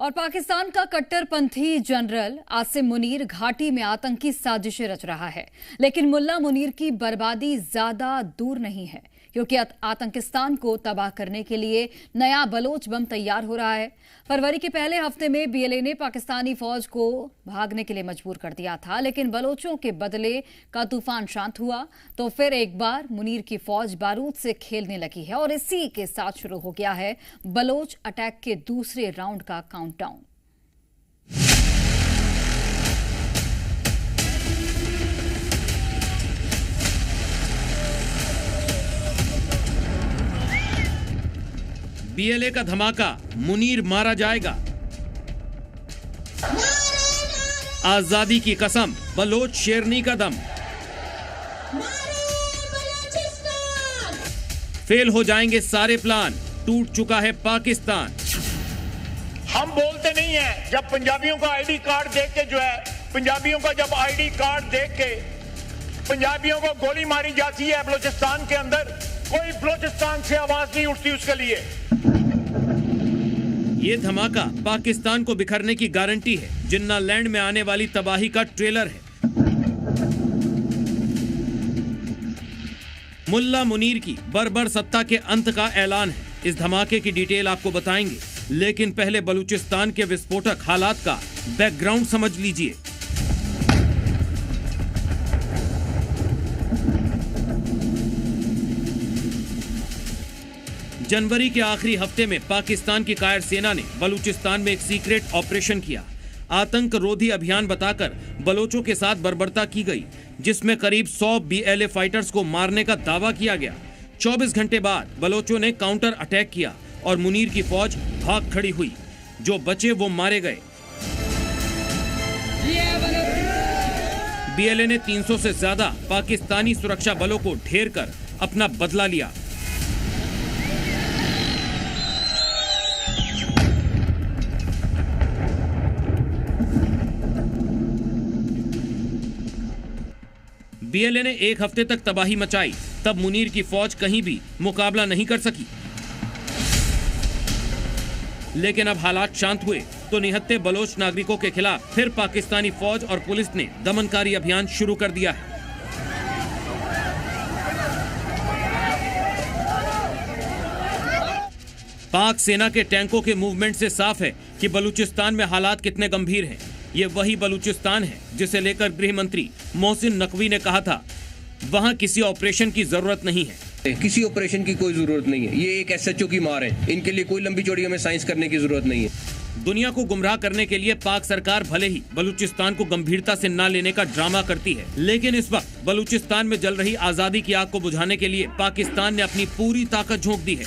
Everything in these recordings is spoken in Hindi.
और पाकिस्तान का कट्टरपंथी जनरल आसिम मुनीर घाटी में आतंकी साजिशें रच रहा है, लेकिन मुल्ला मुनीर की बर्बादी ज्यादा दूर नहीं है, क्योंकि आतंकिस्तान को तबाह करने के लिए नया बलोच बम तैयार हो रहा है। फरवरी के पहले हफ्ते में बीएलए ने पाकिस्तानी फौज को भागने के लिए मजबूर कर दिया था, लेकिन बलोचों के बदले का तूफान शांत हुआ तो फिर एक बार मुनीर की फौज बारूद से खेलने लगी है और इसी के साथ शुरू हो गया है बलोच अटैक के दूसरे राउंड का काउंटडाउन। बीएलए का धमाका, मुनीर मारा जाएगा। आजादी की कसम, बलोच शेरनी का दम। फेल हो जाएंगे सारे प्लान, टूट चुका है पाकिस्तान। हम बोलते नहीं है, जब पंजाबियों का आईडी कार्ड देख के पंजाबियों का जब आईडी कार्ड देख के पंजाबियों को गोली मारी जाती है बलूचिस्तान के अंदर, कोई बलूचिस्तान से आवाज नहीं उठती उसके लिए। ये धमाका पाकिस्तान को बिखरने की गारंटी है। जिन्ना लैंड में आने वाली तबाही का ट्रेलर है। मुल्ला मुनीर की बर्बर सत्ता के अंत का ऐलान है। इस धमाके की डिटेल आपको बताएंगे, लेकिन पहले बलूचिस्तान के विस्फोटक हालात का बैकग्राउंड समझ लीजिए। जनवरी के आखिरी हफ्ते में पाकिस्तान की कायर सेना ने बलूचिस्तान में एक सीक्रेट ऑपरेशन किया। आतंक रोधी अभियान बताकर बलोचों के साथ बर्बरता की गई, जिसमें करीब 100 बीएलए फाइटर्स को मारने का दावा किया गया। 24 घंटे बाद बलोचों ने काउंटर अटैक किया और मुनीर की फौज भाग खड़ी हुई। जो बचे वो मारे गए। बीएलए ने 300 से ज्यादा पाकिस्तानी सुरक्षा बलों को ढेर कर अपना बदला लिया। बीएलए ने एक हफ्ते तक तबाही मचाई, तब मुनीर की फौज कहीं भी मुकाबला नहीं कर सकी। लेकिन अब हालात शांत हुए तो निहत्थे बलोच नागरिकों के खिलाफ फिर पाकिस्तानी फौज और पुलिस ने दमनकारी अभियान शुरू कर दिया है। पाक सेना के टैंकों के मूवमेंट से साफ है कि बलूचिस्तान में हालात कितने गंभीर हैं। ये वही बलूचिस्तान है जिसे लेकर गृह मंत्री मोहसिन नकवी ने कहा था, वहां किसी ऑपरेशन की जरूरत नहीं है। किसी ऑपरेशन की कोई जरूरत नहीं है। ये एक एसएचओ की मार है। इनके लिए कोई लंबी चौड़ी हमें साइंस करने की जरूरत नहीं है। दुनिया को गुमराह करने के लिए पाक सरकार भले ही बलूचिस्तान को गंभीरता से न लेने का ड्रामा करती है, लेकिन इस वक्त बलूचिस्तान में जल रही आजादी की आग को बुझाने के लिए पाकिस्तान ने अपनी पूरी ताकत झोंक दी है।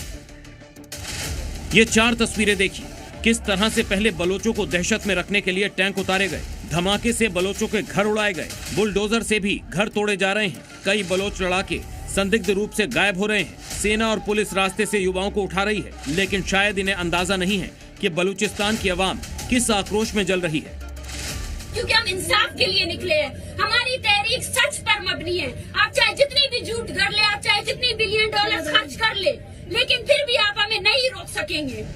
ये 4 तस्वीरें देखिए। किस तरह से पहले बलोचों को दहशत में रखने के लिए टैंक उतारे गए, धमाके से बलोचों के घर उड़ाए गए, बुलडोजर से भी घर तोड़े जा रहे हैं। कई बलोच लड़ाके संदिग्ध रूप से गायब हो रहे हैं। सेना और पुलिस रास्ते से युवाओं को उठा रही है, लेकिन शायद इन्हें अंदाजा नहीं है कि बलूचिस्तान की आवाम किस आक्रोश में जल रही है। क्योंकि हम इंसाफ के लिए निकले हैं। हमारी तहरीक सच पर मबनी है। आप चाहे जितनी भी झूठ कर ले, आप चाहे जितनी बिलियन डॉलर खर्च कर ले, लेकिन फिर भी आप हमें नहीं रोक सकेंगे।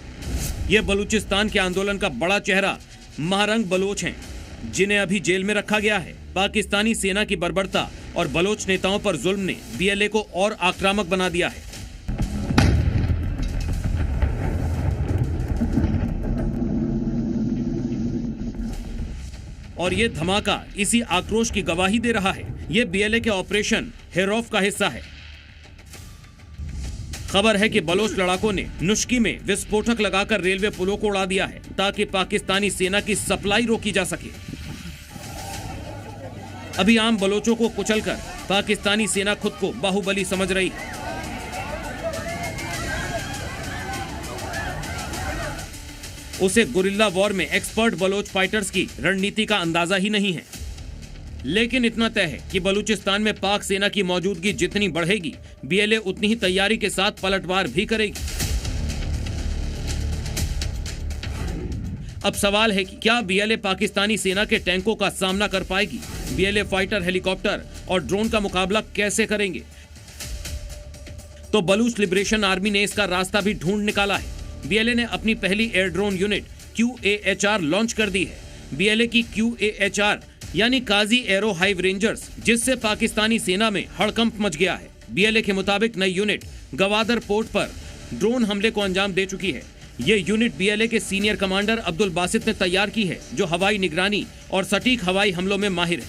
ये बलूचिस्तान के आंदोलन का बड़ा चेहरा महारंग बलोच हैं, जिन्हें अभी जेल में रखा गया है। पाकिस्तानी सेना की बर्बरता और बलोच नेताओं पर जुल्म ने बीएलए को और आक्रामक बना दिया है। और ये धमाका इसी आक्रोश की गवाही दे रहा है। ये बीएलए के ऑपरेशन हेरौफ का हिस्सा है। खबर है कि बलोच लड़ाकों ने नुश्की में विस्फोटक लगाकर रेलवे पुलों को उड़ा दिया है, ताकि पाकिस्तानी सेना की सप्लाई रोकी जा सके। अभी आम बलोचों को कुचलकर पाकिस्तानी सेना खुद को बाहुबली समझ रही है। उसे गुरिल्ला वॉर में एक्सपर्ट बलोच फाइटर्स की रणनीति का अंदाजा ही नहीं है। लेकिन इतना तय है कि बलूचिस्तान में पाक सेना की मौजूदगी जितनी बढ़ेगी, बीएलए उतनी ही तैयारी के साथ पलटवार भी करेगी। अब सवाल है कि क्या बीएलए पाकिस्तानी सेना के टैंकों का सामना कर पाएगी? बीएलए फाइटर, हेलीकॉप्टर और ड्रोन का मुकाबला कैसे करेंगे? तो बलूच लिबरेशन आर्मी ने इसका रास्ता भी ढूंढ निकाला है। बीएलए ने अपनी पहली air drone unit QAHR launch कर दी है। BLA की QAHR यानी काजी एरो हाइव रेंजर्स, जिससे पाकिस्तानी सेना में हड़कंप मच गया है। BLA के मुताबिक नई यूनिट गवादर पोर्ट पर ड्रोन हमले को अंजाम दे चुकी है। ये यूनिट BLA के सीनियर कमांडर अब्दुल बासित ने तैयार की है, जो हवाई निगरानी और सटीक हवाई हमलों में माहिर है।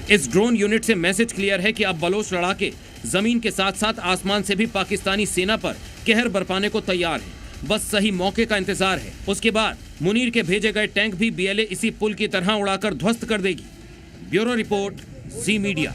इस ड्रोन यूनिट से मैसेज क्लियर है कि अब बलोच लड़ाके जमीन के साथ साथ आसमान से भी पाकिस्तानी सेना पर कहर बरपाने को तैयार है। बस सही मौके का इंतजार है। उसके बाद मुनीर के भेजे गए टैंक भी BLA इसी पुल की तरह उड़ाकर ध्वस्त कर देगी। ब्यूरो रिपोर्ट, जी मीडिया।